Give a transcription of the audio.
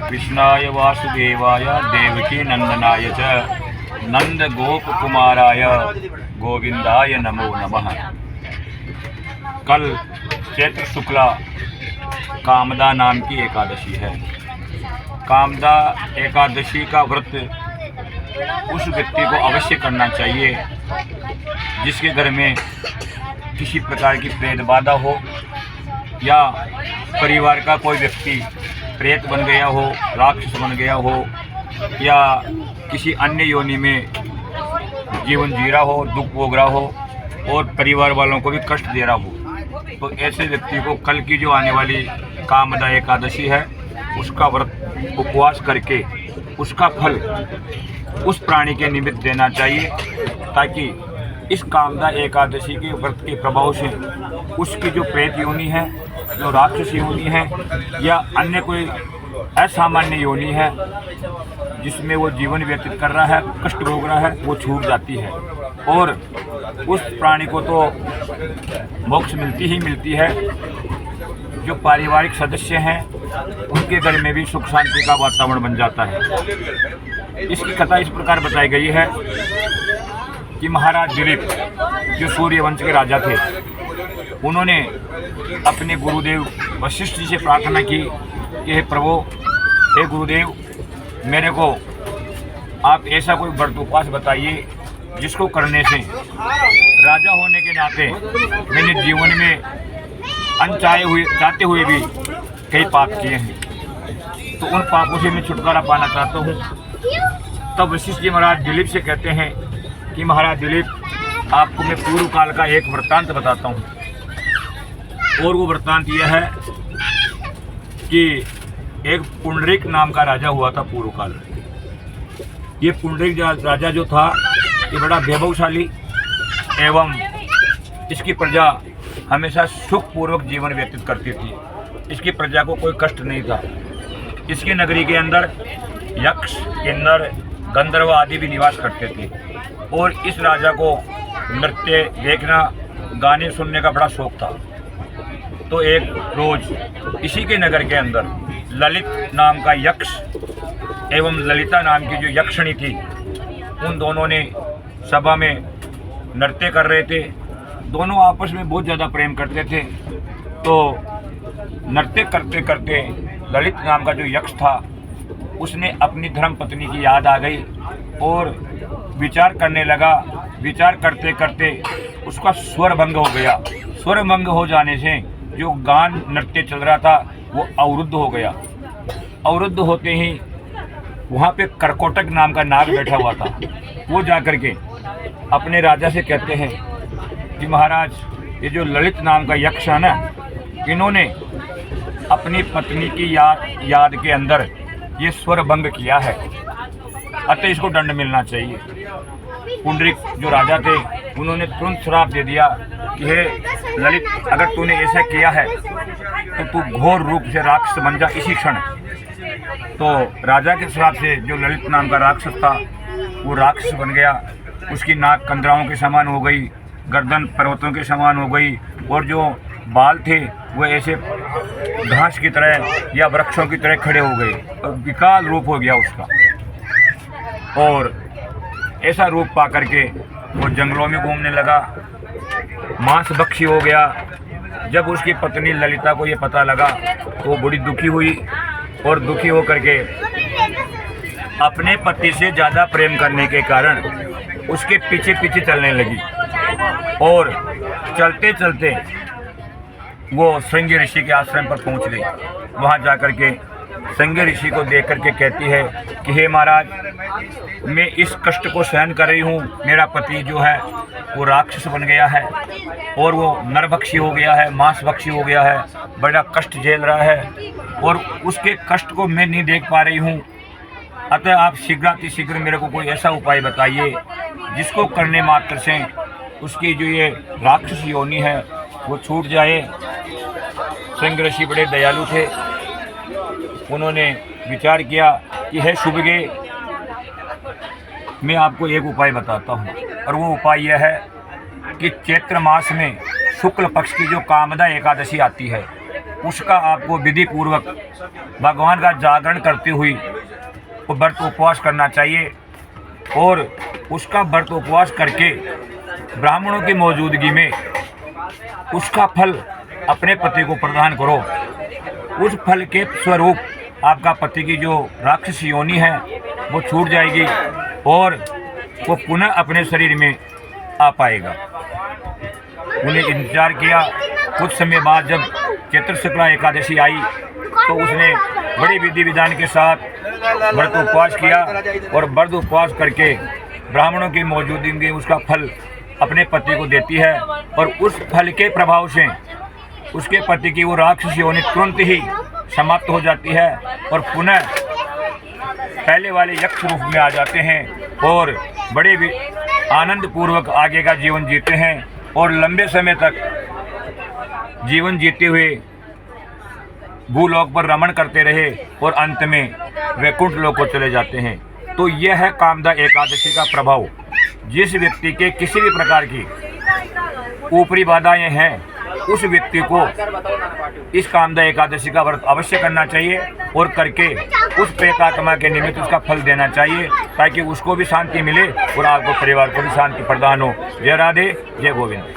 कृष्णाय वासुदेवाय देवकी नंदनाय च नंद गोप कुमाराय गोविंदाय नमो नमः। कल चैत्र शुक्ला कामदा नाम की एकादशी है। कामदा एकादशी का व्रत उस व्यक्ति को अवश्य करना चाहिए जिसके घर में किसी प्रकार की प्रेत बाधा हो या परिवार का कोई व्यक्ति प्रेत बन गया हो, राक्षस बन गया हो या किसी अन्य योनि में जीवन जी रहा हो, दुख भोग रहा हो और परिवार वालों को भी कष्ट दे रहा हो, तो ऐसे व्यक्ति को कल की जो आने वाली कामदा एकादशी है उसका व्रत उपवास करके उसका फल उस प्राणी के निमित्त देना चाहिए, ताकि इस कामदा एकादशी के व्रत के प्रभाव से उसकी जो प्रेत योनि है, जो राक्षस योनि है या अन्य कोई असामान्य योनि है जिसमें वो जीवन व्यतीत कर रहा है, कष्ट भोग रहा है, वो छूट जाती है और उस प्राणी को तो मोक्ष मिलती ही मिलती है। जो पारिवारिक सदस्य हैं उनके घर में भी सुख शांति का वातावरण बन जाता है। इसकी कथा इस प्रकार बताई गई है कि महाराज दिलीप जो सूर्य वंश के राजा थे, उन्होंने अपने गुरुदेव वशिष्ठ जी से प्रार्थना की कि हे प्रभु, हे गुरुदेव, मेरे को आप ऐसा कोई व्रत उपवास बताइए जिसको करने से राजा होने के नाते मैंने जीवन में चाहते हुए भी कई पाप किए हैं, तो उन पापों से मैं छुटकारा पाना चाहता हूँ। तब वशिष्ठ जी महाराज दिलीप से कहते हैं कि महाराज दिलीप, आपको मैं पूर्व काल का एक वृत्तांत बताता हूँ, और वो वृत्तांत यह है कि एक पुंडरीक नाम का राजा हुआ था पूर्व काल। ये पुंडरीक राजा जो था ये बड़ा वैभवशाली एवं इसकी प्रजा हमेशा सुखपूर्वक जीवन व्यतीत करती थी। इसकी प्रजा को कोई कष्ट नहीं था। इसकी नगरी के अंदर यक्ष, किन्नर, गंधर्व आदि भी निवास करते थे और इस राजा को नृत्य देखना, गाने सुनने का बड़ा शौक था। तो एक रोज इसी के नगर के अंदर ललित नाम का यक्ष एवं ललिता नाम की जो यक्षिणी थी, उन दोनों ने सभा में नृत्य कर रहे थे। दोनों आपस में बहुत ज़्यादा प्रेम करते थे। तो नृत्य करते करते ललित नाम का जो यक्ष था उसने अपनी धर्म पत्नी की याद आ गई और विचार करने लगा। विचार करते करते उसका स्वर भंग हो गया। स्वर भंग हो जाने से जो गान नृत्य चल रहा था वो अवरुद्ध हो गया। अवरुद्ध होते ही वहाँ पे करकोटक नाम का नाग बैठा हुआ था। वो जाकर के अपने राजा से कहते हैं कि महाराज, ये जो ललित नाम का यक्ष है ना, इन्होंने अपनी पत्नी की याद के अंदर ये स्वर भंग किया है, अतः इसको दंड मिलना चाहिए। पुंडरीक जो राजा थे उन्होंने तुरंत श्राप दे दिया कि हे ललित, अगर तूने ऐसा किया है तो तू घोर रूप से राक्षस बन जा इसी क्षण। तो राजा के श्राप से जो ललित नाम का राक्षस था वो राक्षस बन गया। उसकी नाक कंदराओं के समान हो गई, गर्दन पर्वतों के समान हो गई और जो बाल थे वो ऐसे घास की तरह या वृक्षों की तरह खड़े हो गए और विकराल रूप हो गया उसका। और ऐसा रूप पा करके वो जंगलों में घूमने लगा, मांस भक्षी हो गया। जब उसकी पत्नी ललिता को ये पता लगा तो वो बड़ी दुखी हुई और दुखी हो करके अपने पति से ज़्यादा प्रेम करने के कारण उसके पीछे पीछे चलने लगी और चलते चलते वो श्रृंगी ऋषि के आश्रम पर पहुंच गई। वहां जाकर के श्रृंगी ऋषि को देख करके कहती है कि हे महाराज, मैं इस कष्ट को सहन कर रही हूँ। मेरा पति जो है वो राक्षस बन गया है और वो नरभक्षी हो गया है, मांसभक्षी हो गया है, बड़ा कष्ट झेल रहा है और उसके कष्ट को मैं नहीं देख पा रही हूँ। अतः आप शीघ्र मेरे को कोई ऐसा उपाय बताइए जिसको करने मात्र से उसकी जो ये राक्षस योनि है वो छूट जाए। श्रृंगी ऋषि बड़े दयालु थे। उन्होंने विचार किया कि हे शुभगे, मैं आपको एक उपाय बताता हूँ, और वो उपाय यह है कि चैत्र मास में शुक्ल पक्ष की जो कामदा एकादशी आती है उसका आपको विधि पूर्वक भगवान का जागरण करते हुए वो व्रत उपवास करना चाहिए। और उसका व्रत उपवास करके ब्राह्मणों की मौजूदगी में उसका फल अपने पति को प्रदान करो। उस फल के स्वरूप आपका पति की जो राक्षस योनि है वो छूट जाएगी और वो पुनः अपने शरीर में आ पाएगा। उन्हें इंतजार किया। कुछ समय बाद जब चैत्र शुक्ला एकादशी आई तो उसने बड़ी विधि विधान के साथ व्रत उपवास किया और व्रत उपवास करके ब्राह्मणों की मौजूदगी में उसका फल अपने पति को देती है। और उस फल के प्रभाव से उसके पति की वो राक्षस योनि तुरंत ही समाप्त हो जाती है और पुनः पहले वाले यक्ष रूप में आ जाते हैं और बड़े आनंद पूर्वक आगे का जीवन जीते हैं और लंबे समय तक जीवन जीते हुए भूलोक पर रमण करते रहे और अंत में वैकुंठ लोक को चले जाते हैं। तो यह है कामदा एकादशी का प्रभाव। जिस व्यक्ति के किसी भी प्रकार की ऊपरी बाधाएं हैं उस व्यक्ति को इस कामदा एकादशी का व्रत अवश्य करना चाहिए और करके उस प्रेतात्मा के निमित्त उसका फल देना चाहिए ताकि उसको भी शांति मिले और आपको परिवार को भी शांति प्रदान हो। जय राधे, जय गोविंद।